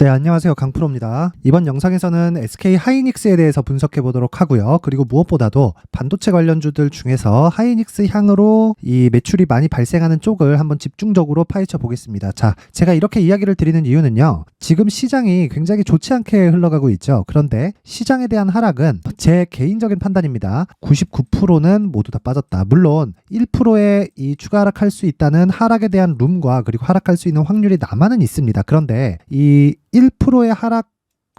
네, 안녕하세요. 강프로입니다. 이번 영상에서는 SK 하이닉스에 대해서 분석해 보도록 하고요. 그리고 무엇보다도 반도체 관련주들 중에서 하이닉스 향으로 이 매출이 많이 발생하는 쪽을 한번 집중적으로 파헤쳐 보겠습니다. 자, 제가 이렇게 이야기를 드리는 이유는요. 지금 시장이 굉장히 좋지 않게 흘러가고 있죠. 그런데 시장에 대한 하락은 제 개인적인 판단입니다. 99%는 모두 다 빠졌다. 물론 1%의 이 추가 하락할 수 있다는 하락에 대한 룸과 그리고 하락할 수 있는 확률이 남아는 있습니다. 그런데 이 1%의 하락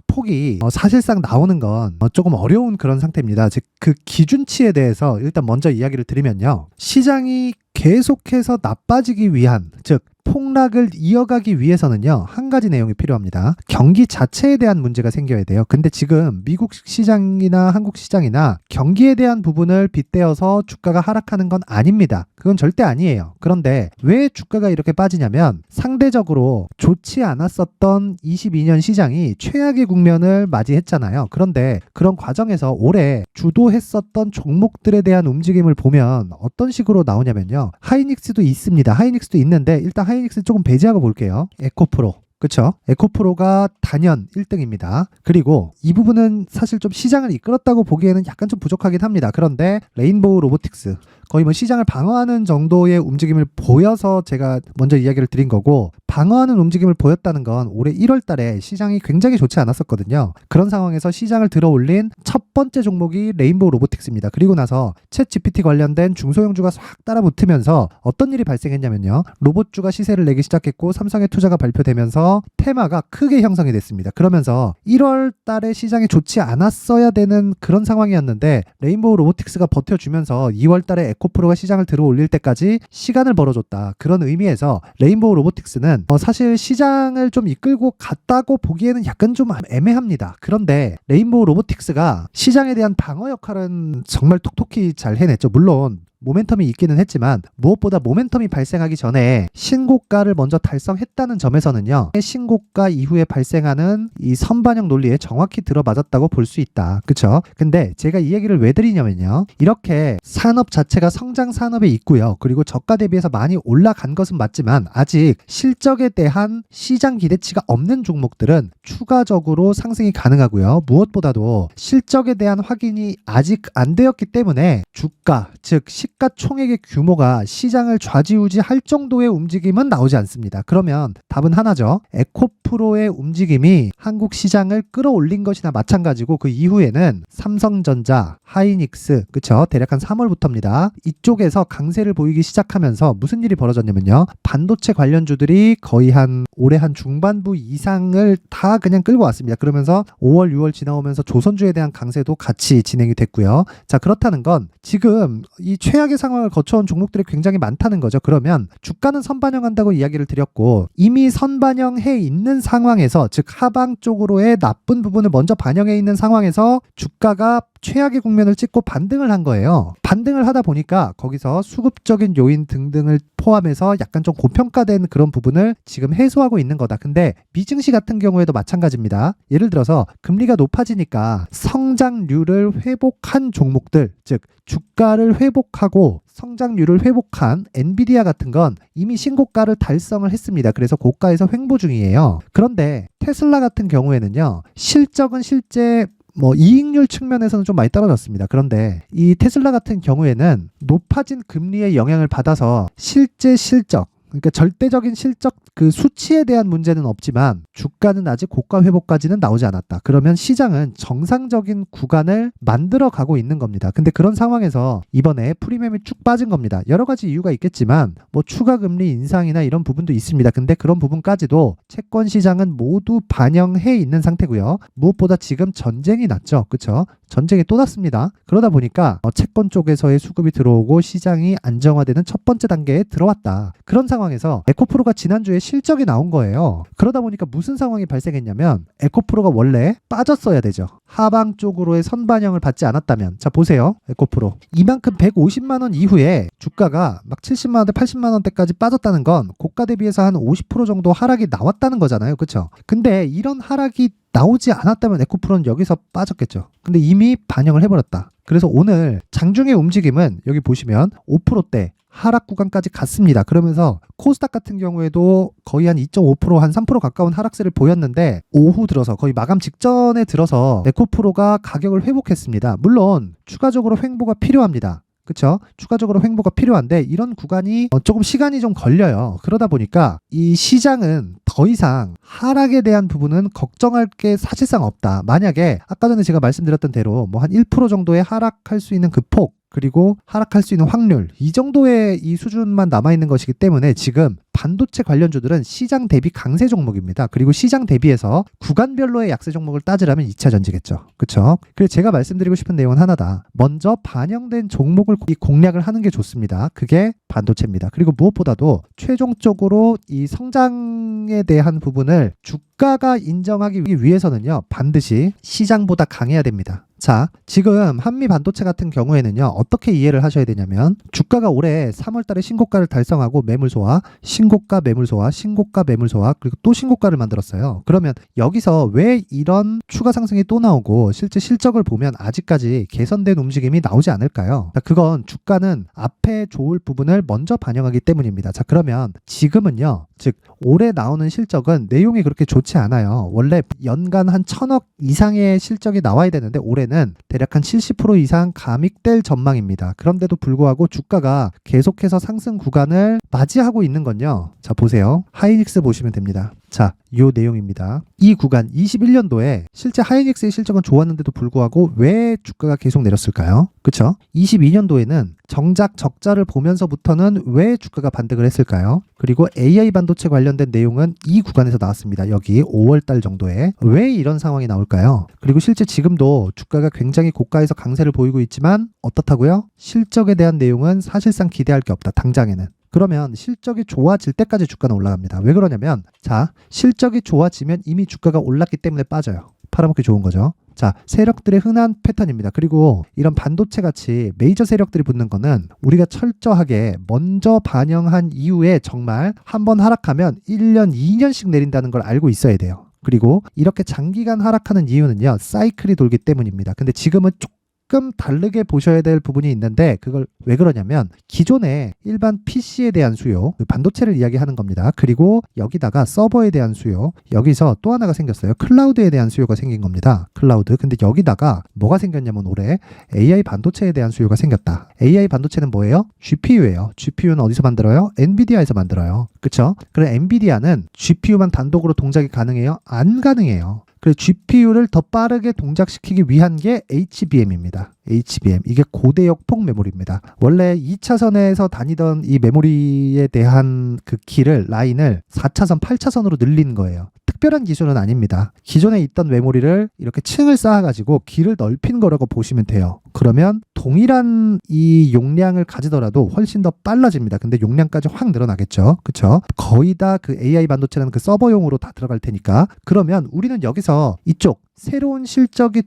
폭이 사실상 나오는 건 조금 어려운 그런 상태입니다. 즉 그 기준치에 대해서 일단 먼저 이야기를 드리면요. 시장이 계속해서 나빠지기 위한, 즉 폭락을 이어가기 위해서는요, 한 가지 내용이 필요합니다. 경기 자체에 대한 문제가 생겨야 돼요. 근데 지금 미국 시장이나 한국 시장이나 경기에 대한 부분을 빗대어서 주가가 하락하는 건 아닙니다. 그건 절대 아니에요. 그런데 왜 주가가 이렇게 빠지냐면 상대적으로 좋지 않았었던 22년 시장이 최악의 국면을 맞이했잖아요. 그런데 그런 과정에서 올해 주도했었던 종목들에 대한 움직임을 보면 어떤 식으로 나오냐면요. 하이닉스도 있습니다. 하이닉스도 있는데 일단 하이닉스 조금 배제하고 볼게요. 에코프로. 그쵸? 에코프로가 단연 1등입니다. 그리고 이 부분은 사실 좀 시장을 이끌었다고 보기에는 약간 좀 부족하긴 합니다. 그런데 레인보우 로보틱스 거의 뭐 시장을 방어하는 정도의 움직임을 보여서 제가 먼저 이야기를 드린 거고, 방어하는 움직임을 보였다는 건 올해 1월 달에 시장이 굉장히 좋지 않았었거든요. 그런 상황에서 시장을 들어올린 첫 번째 종목이 레인보우 로보틱스입니다. 그리고 나서 챗 GPT 관련된 중소형주가 싹 따라붙으면서 어떤 일이 발생했냐면요. 로봇주가 시세를 내기 시작했고 삼성의 투자가 발표되면서 테마가 크게 형성이 됐습니다. 그러면서 1월 달에 시장이 좋지 않았어야 되는 그런 상황이었는데 레인보우 로보틱스가 버텨주면서 2월 달에 에코프로가 시장을 들어올릴 때까지 시간을 벌어줬다. 그런 의미에서 레인보우 로보틱스는 사실 시장을 좀 이끌고 갔다고 보기에는 약간 좀 애매합니다. 그런데 레인보우 로보틱스가 시장에 대한 방어 역할은 정말 톡톡히 잘 해냈죠. 물론 모멘텀이 있기는 했지만 무엇보다 모멘텀이 발생하기 전에 신고가를 먼저 달성했다는 점에서는요, 신고가 이후에 발생하는 이 선반영 논리에 정확히 들어맞았다고 볼 수 있다. 그쵸? 근데 제가 이 얘기를 왜 드리냐면요, 이렇게 산업 자체가 성장 산업에 있고요, 그리고 저가 대비해서 많이 올라간 것은 맞지만 아직 실적에 대한 시장 기대치가 없는 종목들은 추가적으로 상승이 가능하고요, 무엇보다도 실적에 대한 확인이 아직 안 되었기 때문에 주가, 즉 시가총액의 규모가 시장을 좌지우지할 정도의 움직임은 나오지 않습니다. 그러면 답은 하나죠. 에코프로의 움직임이 한국 시장을 끌어올린 것이나 마찬가지고, 그 이후에는 삼성전자, 하이닉스, 그쵸? 대략 한 3월부터입니다. 이쪽에서 강세를 보이기 시작하면서 무슨 일이 벌어졌냐면요. 반도체 관련주들이 거의 올해 한 중반부 이상을 다 그냥 끌고 왔습니다. 그러면서 5월, 6월 지나오면서 조선주에 대한 강세도 같이 진행이 됐고요. 자, 그렇다는 건 지금 이 최악의 상황을 거쳐온 종목들이 굉장히 많다는 거죠. 그러면 주가는 선반영한다고 이야기를 드렸고, 이미 선반영해 있는 상황에서, 즉 하방 쪽으로의 나쁜 부분을 먼저 반영해 있는 상황에서 주가가 최악의 국면을 찍고 반등을 한 거예요. 반등을 하다 보니까 거기서 수급적인 요인 등등을 포함해서 약간 좀 고평가된 그런 부분을 지금 해소하고 있는 거다. 근데 미증시 같은 경우에도 마찬가지입니다. 예를 들어서 금리가 높아지니까 성장률을 회복한 종목들, 즉 주가를 회복하고 성장률을 회복한 엔비디아 같은 건 이미 신고가를 달성을 했습니다. 그래서 고가에서 횡보 중이에요. 그런데 테슬라 같은 경우에는요, 실적은 실제 이익률 측면에서는 좀 많이 떨어졌습니다. 그런데 이 테슬라 같은 경우에는 높아진 금리의 영향을 받아서 실제 실적, 그러니까 절대적인 실적 그 수치에 대한 문제는 없지만 주가는 아직 고가 회복까지는 나오지 않았다. 그러면 시장은 정상적인 구간을 만들어 가고 있는 겁니다. 근데 그런 상황에서 이번에 프리미엄이 쭉 빠진 겁니다. 여러 가지 이유가 있겠지만 추가 금리 인상이나 이런 부분도 있습니다. 근데 그런 부분까지도 채권 시장은 모두 반영해 있는 상태고요. 무엇보다 지금 전쟁이 났죠. 그렇죠? 전쟁이 또 났습니다. 그러다 보니까 채권 쪽에서의 수급이 들어오고 시장이 안정화되는 첫 번째 단계에 들어왔다. 그런 상황에서 에코프로가 지난주에 실적이 나온 거예요. 그러다 보니까 무슨 상황이 발생했냐면 에코프로가 원래 빠졌어야 되죠. 하방 쪽으로의 선반영을 받지 않았다면, 자 보세요. 에코프로 이만큼 150만 원 이후에 주가가 막 70만 원대 80만 원대까지 빠졌다는 건 고가 대비해서 한 50% 정도 하락이 나왔다는 거잖아요. 그렇죠? 근데 이런 하락이 나오지 않았다면 에코프로는 여기서 빠졌겠죠. 근데 이미 반영을 해버렸다. 그래서 오늘 장중의 움직임은 여기 보시면 5%대 하락 구간까지 갔습니다. 그러면서 코스닥 같은 경우에도 거의 한 2.5%, 한 3% 가까운 하락세를 보였는데 오후 들어서 거의 마감 직전에 들어서 에코프로가 가격을 회복했습니다. 물론 추가적으로 횡보가 필요합니다. 그쵸? 추가적으로 횡보가 필요한데 이런 구간이 조금 시간이 좀 걸려요. 그러다 보니까 이 시장은 더 이상 하락에 대한 부분은 걱정할 게 사실상 없다. 만약에 아까 전에 제가 말씀드렸던 대로 뭐 한 1% 정도의 하락할 수 있는 그 폭, 그리고 하락할 수 있는 확률, 이 정도의 이 수준만 남아있는 것이기 때문에 지금 반도체 관련주들은 시장 대비 강세 종목입니다. 그리고 시장 대비해서 구간별로의 약세 종목을 따지라면 2차 전지겠죠. 그렇죠? 그래서 제가 말씀드리고 싶은 내용은 하나다. 먼저 반영된 종목을 공략을 하는 게 좋습니다. 그게 반도체입니다. 그리고 무엇보다도 최종적으로 이 성장에 대한 부분을 주가가 인정하기 위해서는요, 반드시 시장보다 강해야 됩니다. 자, 지금 한미 반도체 같은 경우에는요, 어떻게 이해를 하셔야 되냐면 주가가 올해 3월 달에 신고가를 달성하고 매물소화, 신고가 매물소화, 신고가 매물소화, 그리고 또 신고가를 만들었어요. 그러면 여기서 왜 이런 추가 상승이 또 나오고 실제 실적을 보면 아직까지 개선된 움직임이 나오지 않을까요? 자, 그건 주가는 앞에 좋을 부분을 먼저 반영하기 때문입니다. 자, 그러면 지금은요, 즉 올해 나오는 실적은 내용이 그렇게 좋지 않아요. 원래 연간 한 1,000억 이상의 실적이 나와야 되는데 올해는 대략 한 70% 이상 감익될 전망입니다. 그런데도 불구하고 주가가 계속해서 상승 구간을 맞이하고 있는 건요. 자, 보세요. 하이닉스 보시면 됩니다. 자, 요 내용입니다. 이 구간 21년도에 실제 하이닉스의 실적은 좋았는데도 불구하고 왜 주가가 계속 내렸을까요? 그쵸? 22년도에는 정작 적자를 보면서부터는 왜 주가가 반등을 했을까요? 그리고 AI 반도체 관련된 내용은 이 구간에서 나왔습니다. 여기 5월달 정도에. 왜 이런 상황이 나올까요? 그리고 실제 지금도 주가가 굉장히 고가에서 강세를 보이고 있지만 어떻다고요? 실적에 대한 내용은 사실상 기대할 게 없다. 당장에는. 그러면 실적이 좋아질 때까지 주가는 올라갑니다. 왜 그러냐면 자, 실적이 좋아지면 이미 주가가 올랐기 때문에 빠져요. 팔아먹기 좋은 거죠. 자, 세력들의 흔한 패턴입니다. 그리고 이런 반도체 같이 메이저 세력들이 붙는 거는 우리가 철저하게 먼저 반영한 이후에 정말 한번 하락하면 1년, 2년씩 내린다는 걸 알고 있어야 돼요. 그리고 이렇게 장기간 하락하는 이유는요, 사이클이 돌기 때문입니다. 근데 지금은 조금 다르게 보셔야 될 부분이 있는데 그걸 왜 그러냐면 기존에 일반 PC에 대한 수요, 반도체를 이야기하는 겁니다. 그리고 여기다가 서버에 대한 수요, 여기서 또 하나가 생겼어요. 클라우드에 대한 수요가 생긴 겁니다. 클라우드. 근데 여기다가 뭐가 생겼냐면 올해 AI 반도체에 대한 수요가 생겼다. AI 반도체는 뭐예요? GPU예요. GPU는 어디서 만들어요? 엔비디아에서 만들어요. 그쵸? 그럼 엔비디아는 GPU만 단독으로 동작이 가능해요? 안 가능해요. 그래서 GPU를 더 빠르게 동작시키기 위한 게 HBM입니다. HBM. 이게 고대역폭 메모리입니다. 원래 2차선에서 다니던 이 메모리에 대한 그 길을, 라인을 4차선, 8차선으로 늘린 거예요. 특별한 기술은 아닙니다. 기존에 있던 메모리를 이렇게 층을 쌓아가지고 길을 넓힌 거라고 보시면 돼요. 그러면 동일한 이 용량을 가지더라도 훨씬 더 빨라집니다. 근데 용량까지 확 늘어나겠죠. 그쵸? 거의 다 그 AI 반도체는 그 서버용으로 다 들어갈 테니까. 그러면 우리는 여기서 이쪽 새로운 실적이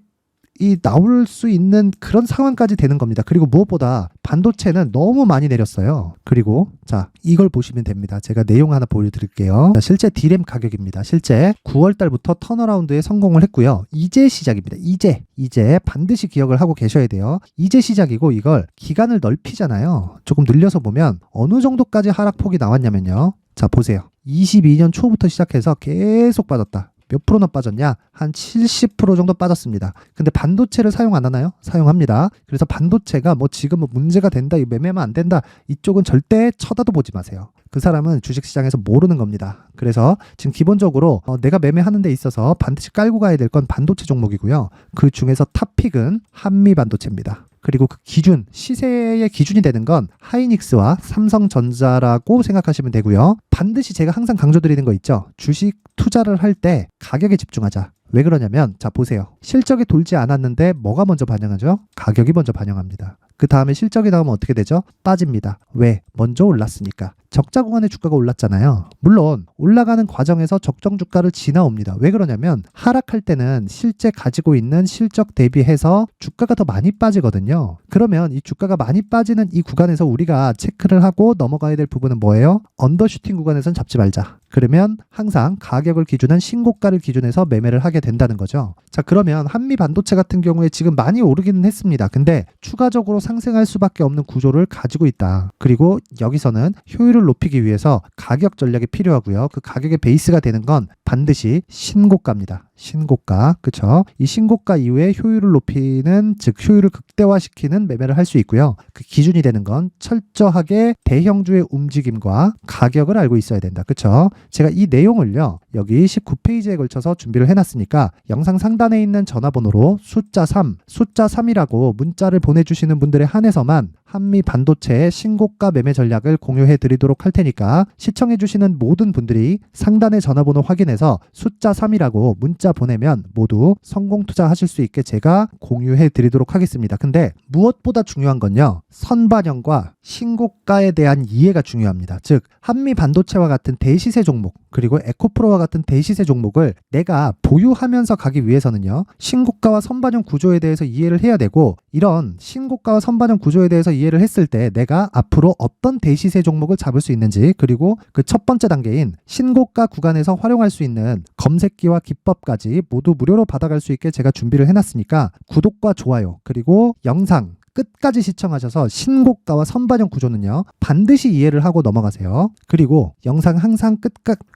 나올 수 있는 그런 상황까지 되는 겁니다. 그리고 무엇보다 반도체는 너무 많이 내렸어요. 그리고 자, 이걸 보시면 됩니다. 제가 내용 하나 보여드릴게요. 자, 실제 D램 가격입니다. 실제 9월 달부터 턴어라운드에 성공을 했고요. 이제 시작입니다. 이제 반드시 기억을 하고 계셔야 돼요. 이제 시작이고 이걸 기간을 넓히잖아요. 조금 늘려서 보면 어느 정도까지 하락폭이 나왔냐면요. 자, 보세요. 22년 초부터 시작해서 계속 빠졌다. 몇 프로나 빠졌냐? 한 70% 정도 빠졌습니다. 근데 반도체를 사용 안 하나요? 사용합니다. 그래서 반도체가 뭐 지금 뭐 문제가 된다, 매매하면 안 된다, 이쪽은 절대 쳐다도 보지 마세요. 그 사람은 주식시장에서 모르는 겁니다. 그래서 지금 기본적으로 내가 매매하는 데 있어서 반드시 깔고 가야 될 건 반도체 종목이고요. 그 중에서 탑픽은 한미 반도체입니다. 그리고 그 기준, 시세의 기준이 되는 건 하이닉스와 삼성전자라고 생각하시면 되고요. 반드시 제가 항상 강조드리는 거 있죠. 주식 투자를 할 때 가격에 집중하자. 왜 그러냐면 자, 보세요. 실적이 돌지 않았는데 뭐가 먼저 반영하죠? 가격이 먼저 반영합니다. 그 다음에 실적이 나오면 어떻게 되죠? 빠집니다. 왜? 먼저 올랐으니까. 적자 구간에 주가가 올랐잖아요. 물론 올라가는 과정에서 적정 주가를 지나옵니다. 왜 그러냐면 하락할 때는 실제 가지고 있는 실적 대비해서 주가가 더 많이 빠지거든요. 그러면 이 주가가 많이 빠지는 이 구간에서 우리가 체크를 하고 넘어가야 될 부분은 뭐예요? 언더슈팅 구간에서는 잡지 말자. 그러면 항상 가격을 기준한 신고가를 기준해서 매매를 하게 된다는 거죠. 자, 그러면 한미 반도체 같은 경우에 지금 많이 오르기는 했습니다. 근데 추가적으로 상승할 수밖에 없는 구조를 가지고 있다. 그리고 여기서는 효율을 높이기 위해서 가격 전략이 필요하고요. 그 가격의 베이스가 되는 건 반드시 신고가입니다. 신고가, 그쵸? 이 신고가 이후에 효율을 높이는, 즉 효율을 극대화시키는 매매를 할 수 있고요. 그 기준이 되는 건 철저하게 대형주의 움직임과 가격을 알고 있어야 된다. 그쵸? 제가 이 내용을요, 여기 19페이지에 걸쳐서 준비를 해놨으니까 영상 상단에 있는 전화번호로 숫자 3이라고 문자를 보내주시는 분들에 한해서만 한미 반도체의 신고가 매매 전략을 공유해 드리도록 할 테니까 시청해 주시는 모든 분들이 상단의 전화번호 확인해서 숫자 3이라고 문자 보내면 모두 성공 투자하실 수 있게 제가 공유해 드리도록 하겠습니다. 근데 무엇보다 중요한 건요, 선반영과 신고가에 대한 이해가 중요합니다. 즉 한미 반도체와 같은 대시세 종목, 그리고 에코프로와 같은 대시세 종목을 내가 보유하면서 가기 위해서는요, 신고가와 선반영 구조에 대해서 이해를 해야 되고, 이런 신고가와 선반영 구조에 대해서 이해를 했을 때 내가 앞으로 어떤 대시세 종목을 잡을 수 있는지, 그리고 그 첫 번째 단계인 신고가 구간에서 활용할 수 있는 검색기와 기법까지 모두 무료로 받아갈 수 있게 제가 준비를 해놨으니까 구독과 좋아요, 그리고 영상 끝까지 시청하셔서 신고가와 선반영 구조는요, 반드시 이해를 하고 넘어가세요. 그리고 영상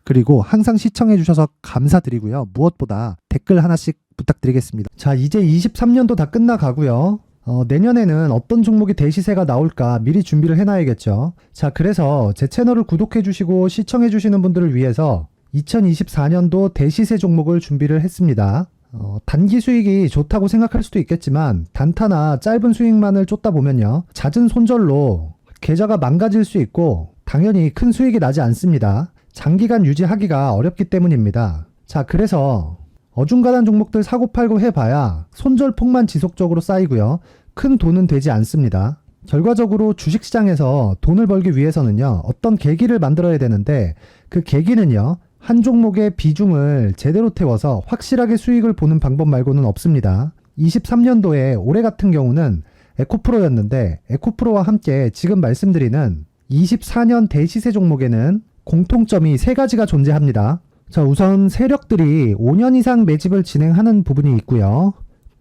그리고 항상 시청해 주셔서 감사드리고요. 무엇보다 댓글 하나씩 부탁드리겠습니다. 자, 이제 23년도 다 끝나가고요. 내년에는 어떤 종목이 대시세가 나올까 미리 준비를 해놔야겠죠. 자, 그래서 제 채널을 구독해 주시고 시청해 주시는 분들을 위해서 2024년도 대시세 종목을 준비를 했습니다. 단기 수익이 좋다고 생각할 수도 있겠지만 단타나 짧은 수익만을 쫓다 보면요, 잦은 손절로 계좌가 망가질 수 있고 당연히 큰 수익이 나지 않습니다. 장기간 유지하기가 어렵기 때문입니다. 자, 그래서 어중간한 종목들 사고팔고 해봐야 손절폭만 지속적으로 쌓이고요, 큰 돈은 되지 않습니다. 결과적으로 주식시장에서 돈을 벌기 위해서는요, 어떤 계기를 만들어야 되는데, 그 계기는요, 한 종목의 비중을 제대로 태워서 확실하게 수익을 보는 방법 말고는 없습니다. 23년도에 올해 같은 경우는 에코프로였는데, 에코프로와 함께 지금 말씀드리는 24년 대시세 종목에는 공통점이 3가지가 존재합니다. 자, 우선 세력들이 5년 이상 매집을 진행하는 부분이 있고요.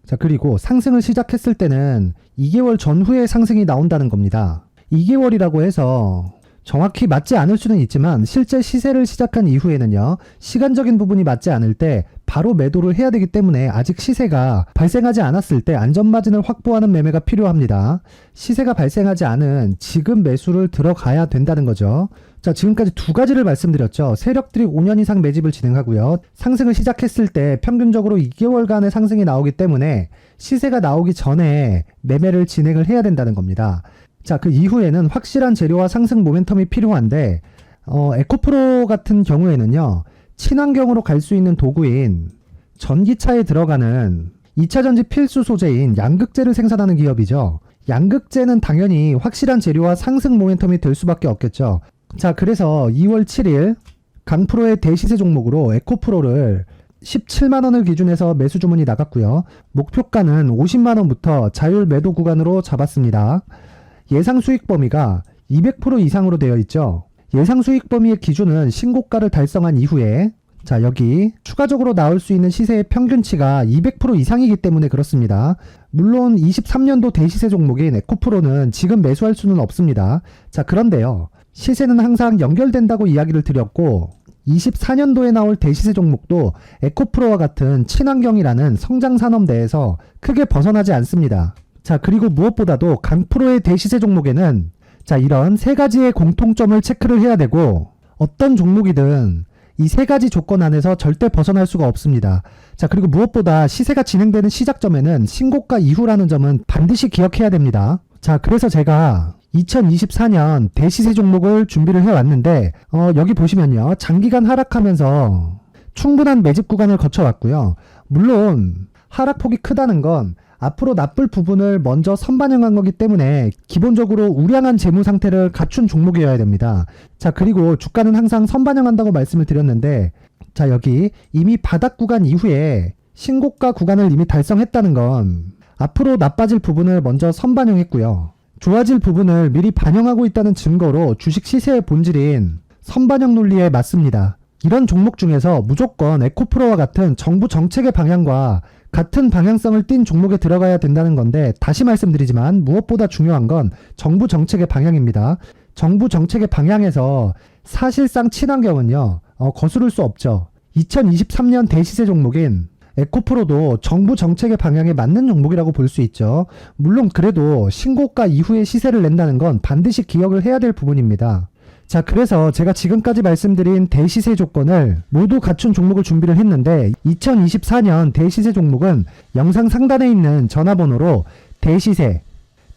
자, 그리고 상승을 시작했을 때는 2개월 전후에 상승이 나온다는 겁니다. 2개월이라고 해서 정확히 맞지 않을 수는 있지만 실제 시세를 시작한 이후에는요, 시간적인 부분이 맞지 않을 때 바로 매도를 해야 되기 때문에 아직 시세가 발생하지 않았을 때 안전마진을 확보하는 매매가 필요합니다. 시세가 발생하지 않은 지금 매수를 들어가야 된다는 거죠. 자, 지금까지 2가지를 말씀드렸죠. 세력들이 5년 이상 매집을 진행하고요, 상승을 시작했을 때 평균적으로 2개월간의 상승이 나오기 때문에 시세가 나오기 전에 매매를 진행을 해야 된다는 겁니다. 자, 그 이후에는 확실한 재료와 상승 모멘텀이 필요한데, 에코프로 같은 경우에는요, 친환경으로 갈 수 있는 도구인 전기차에 들어가는 2차전지 필수 소재인 양극재를 생산하는 기업이죠. 양극재는 당연히 확실한 재료와 상승 모멘텀이 될 수밖에 없겠죠. 자, 그래서 2월 7일 강프로의 대시세 종목으로 에코프로를 17만원을 기준해서 매수 주문이 나갔고요. 목표가는 50만원부터 자율 매도 구간으로 잡았습니다. 예상 수익 범위가 200% 이상으로 되어 있죠. 예상 수익 범위의 기준은 신고가를 달성한 이후에, 자, 여기 추가적으로 나올 수 있는 시세의 평균치가 200% 이상이기 때문에 그렇습니다. 물론 23년도 대시세 종목인 에코프로는 지금 매수할 수는 없습니다. 자, 그런데요, 시세는 항상 연결된다고 이야기를 드렸고, 24년도에 나올 대시세 종목도 에코프로와 같은 친환경이라는 성장산업대에서 크게 벗어나지 않습니다. 자, 그리고 무엇보다도 강프로의 대시세 종목에는 자, 이런 3가지의 공통점을 체크를 해야 되고, 어떤 종목이든 이 3가지 조건 안에서 절대 벗어날 수가 없습니다. 자, 그리고 무엇보다 시세가 진행되는 시작점에는 신고가 이후라는 점은 반드시 기억해야 됩니다. 자, 그래서 제가 2024년 대시세 종목을 준비를 해왔는데, 여기 보시면요, 장기간 하락하면서 충분한 매집 구간을 거쳐왔고요. 물론 하락폭이 크다는 건 앞으로 나쁠 부분을 먼저 선반영한 거기 때문에 기본적으로 우량한 재무 상태를 갖춘 종목이어야 됩니다. 자, 그리고 주가는 항상 선반영한다고 말씀을 드렸는데, 자, 여기 이미 바닥 구간 이후에 신고가 구간을 이미 달성했다는 건 앞으로 나빠질 부분을 먼저 선반영했고요, 좋아질 부분을 미리 반영하고 있다는 증거로 주식 시세의 본질인 선반영 논리에 맞습니다. 이런 종목 중에서 무조건 에코프로와 같은 정부 정책의 방향과 같은 방향성을 띈 종목에 들어가야 된다는 건데, 다시 말씀드리지만 무엇보다 중요한 건 정부 정책의 방향입니다. 정부 정책의 방향에서 사실상 친환경은요, 거스를 수 없죠. 2023년 대시세 종목인 에코프로도 정부 정책의 방향에 맞는 종목이라고 볼 수 있죠. 물론 그래도 신고가 이후에 시세를 낸다는 건 반드시 기억을 해야 될 부분입니다. 자, 그래서 제가 지금까지 말씀드린 대시세 조건을 모두 갖춘 종목을 준비를 했는데, 2024년 대시세 종목은 영상 상단에 있는 전화번호로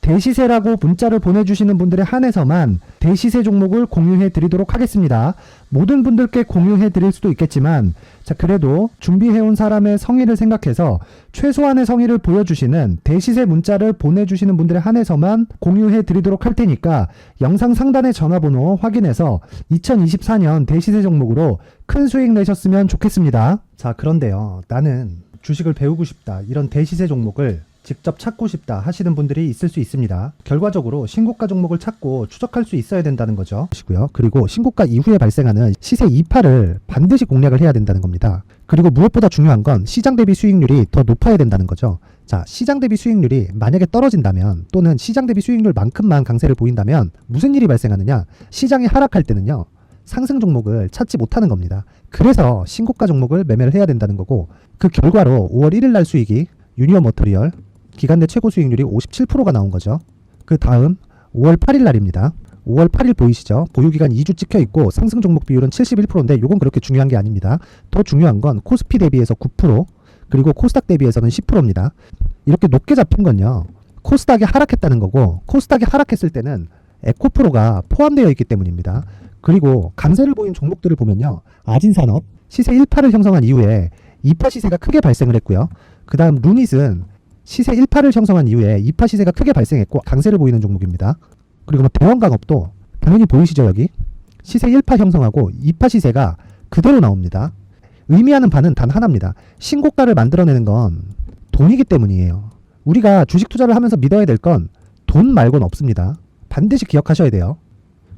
대시세라고 문자를 보내주시는 분들에 한해서만 대시세 종목을 공유해 드리도록 하겠습니다. 모든 분들께 공유해 드릴 수도 있겠지만, 자, 그래도 준비해온 사람의 성의를 생각해서 최소한의 성의를 보여주시는 대시세 문자를 보내주시는 분들에 한해서만 공유해 드리도록 할 테니까 영상 상단의 전화번호 확인해서 2024년 대시세 종목으로 큰 수익 내셨으면 좋겠습니다. 자, 그런데요, 나는 주식을 배우고 싶다, 이런 대시세 종목을 직접 찾고 싶다 하시는 분들이 있을 수 있습니다. 결과적으로 신고가 종목을 찾고 추적할 수 있어야 된다는 거죠. 그리고 신고가 이후에 발생하는 시세 이파를 반드시 공략을 해야 된다는 겁니다. 그리고 무엇보다 중요한 건 시장 대비 수익률이 더 높아야 된다는 거죠. 자, 시장 대비 수익률이 만약에 떨어진다면, 또는 시장 대비 수익률만큼만 강세를 보인다면 무슨 일이 발생하느냐? 시장이 하락할 때는요, 상승 종목을 찾지 못하는 겁니다. 그래서 신고가 종목을 매매를 해야 된다는 거고, 그 결과로 5월 1일 날 수익이 유니온 머터리얼 기간 내 최고 수익률이 57%가 나온 거죠. 그 다음 5월 8일 날입니다. 5월 8일 보이시죠? 보유기간 2주 찍혀 있고 상승 종목 비율은 71%인데 요건 그렇게 중요한 게 아닙니다. 더 중요한 건 코스피 대비해서 9%, 그리고 코스닥 대비해서는 10%입니다. 이렇게 높게 잡힌 건요, 코스닥이 하락했다는 거고, 코스닥이 하락했을 때는 에코프로가 포함되어 있기 때문입니다. 그리고 강세를 보인 종목들을 보면요, 아진산업 시세 1파를 형성한 이후에 2파 시세가 크게 발생을 했고요. 그 다음 루닛은 시세 1파를 형성한 이후에 2파 시세가 크게 발생했고 강세를 보이는 종목입니다. 그리고 대원강업도 당연히 보이시죠? 여기 시세 1파 형성하고 2파 시세가 그대로 나옵니다. 의미하는 바는 단 하나입니다. 신고가를 만들어내는 건 돈이기 때문이에요. 우리가 주식 투자를 하면서 믿어야 될 건 돈 말고는 없습니다. 반드시 기억하셔야 돼요.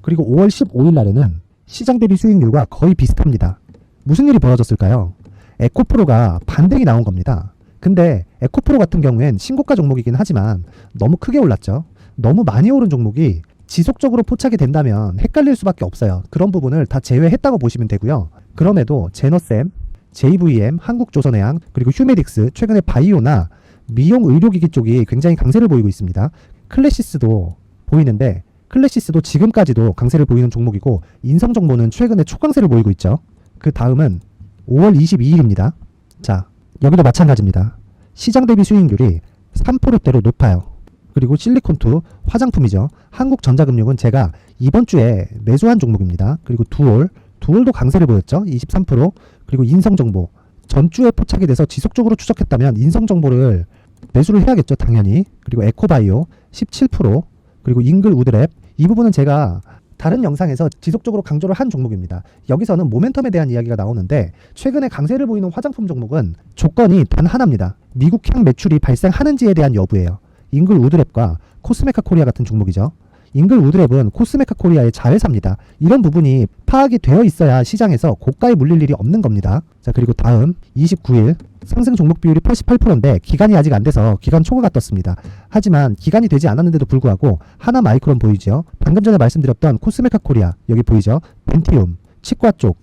그리고 5월 15일 날에는 시장 대비 수익률과 거의 비슷합니다. 무슨 일이 벌어졌을까요? 에코프로가 반등이 나온 겁니다. 근데 에코프로 같은 경우엔 신고가 종목이긴 하지만 너무 크게 올랐죠. 너무 많이 오른 종목이 지속적으로 포착이 된다면 헷갈릴 수밖에 없어요. 그런 부분을 다 제외했다고 보시면 되고요. 그럼에도 제너셈, JVM, 한국조선해양, 그리고 휴메딕스, 최근에 바이오나 미용 의료기기 쪽이 굉장히 강세를 보이고 있습니다. 클래시스도 보이는데, 클래시스도 지금까지도 강세를 보이는 종목이고, 인성정보는 최근에 초강세를 보이고 있죠. 그 다음은 5월 22일입니다. 자, 여기도 마찬가지입니다. 시장 대비 수익률이 3%대로 높아요. 그리고 실리콘2 화장품이죠. 한국전자금융은 제가 이번 주에 매수한 종목입니다. 그리고 두올도 강세를 보였죠. 23%. 그리고 인성정보 전주에 포착이 돼서 지속적으로 추적했다면 인성정보를 매수를 해야겠죠, 당연히. 그리고 에코바이오 17%. 그리고 잉글우드랩, 이 부분은 제가 다른 영상에서 지속적으로 강조를 한 종목입니다. 여기서는 모멘텀에 대한 이야기가 나오는데, 최근에 강세를 보이는 화장품 종목은 조건이 단 하나입니다. 미국향 매출이 발생하는지에 대한 여부예요. 잉글우드랩과 코스메카 코리아 같은 종목이죠. 잉글우드랩은 코스메카 코리아의 자회사입니다. 이런 부분이 파악이 되어 있어야 시장에서 고가에 물릴 일이 없는 겁니다. 자, 그리고 다음 29일 상승 종목 비율이 88%인데 기간이 아직 안 돼서 기간 초과가 떴습니다. 하지만 기간이 되지 않았는데도 불구하고 하나 마이크론 보이죠? 방금 전에 말씀드렸던 코스메카 코리아 여기 보이죠? 벤티움, 치과 쪽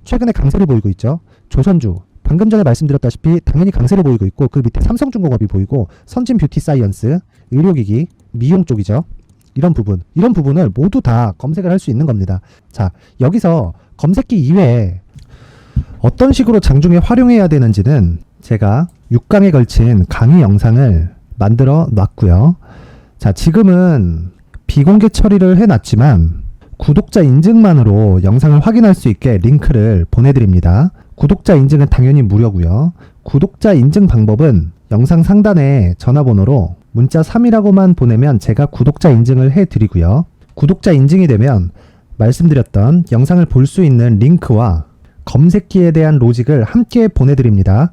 최근에 강세를 보이고 있죠? 조선주 방금 전에 말씀드렸다시피 당연히 강세를 보이고 있고, 그 밑에 삼성중공업이 보이고, 선진 뷰티 사이언스, 의료기기, 미용 쪽이죠. 이런 부분을 모두 다 검색을 할 수 있는 겁니다. 자, 여기서 검색기 이외에 어떤 식으로 장중에 활용해야 되는지는 제가 6강에 걸친 강의 영상을 만들어 놨고요. 자, 지금은 비공개 처리를 해놨지만 구독자 인증만으로 영상을 확인할 수 있게 링크를 보내드립니다. 구독자 인증은 당연히 무료고요. 구독자 인증 방법은 영상 상단에 전화번호로 문자 3이라고만 보내면 제가 구독자 인증을 해드리고요. 구독자 인증이 되면 말씀드렸던 영상을 볼 수 있는 링크와 검색기에 대한 로직을 함께 보내드립니다.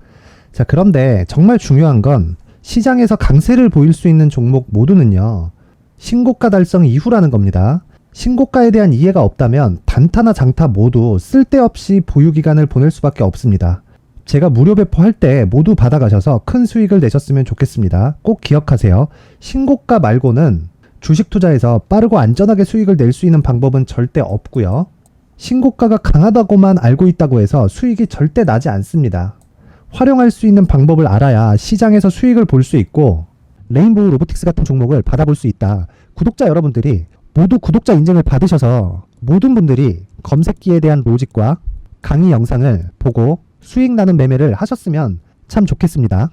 자, 그런데 정말 중요한 건 시장에서 강세를 보일 수 있는 종목 모두는요, 신고가 달성 이후라는 겁니다. 신고가에 대한 이해가 없다면 단타나 장타 모두 쓸데없이 보유기간을 보낼 수밖에 없습니다. 제가 무료 배포할 때 모두 받아가셔서 큰 수익을 내셨으면 좋겠습니다. 꼭 기억하세요. 신고가 말고는 주식 투자에서 빠르고 안전하게 수익을 낼 수 있는 방법은 절대 없고요. 신고가가 강하다고만 알고 있다고 해서 수익이 절대 나지 않습니다. 활용할 수 있는 방법을 알아야 시장에서 수익을 볼 수 있고 레인보우 로보틱스 같은 종목을 받아볼 수 있다. 구독자 여러분들이 모두 구독자 인증을 받으셔서 모든 분들이 검색기에 대한 로직과 강의 영상을 보고 수익 나는 매매를 하셨으면 참 좋겠습니다.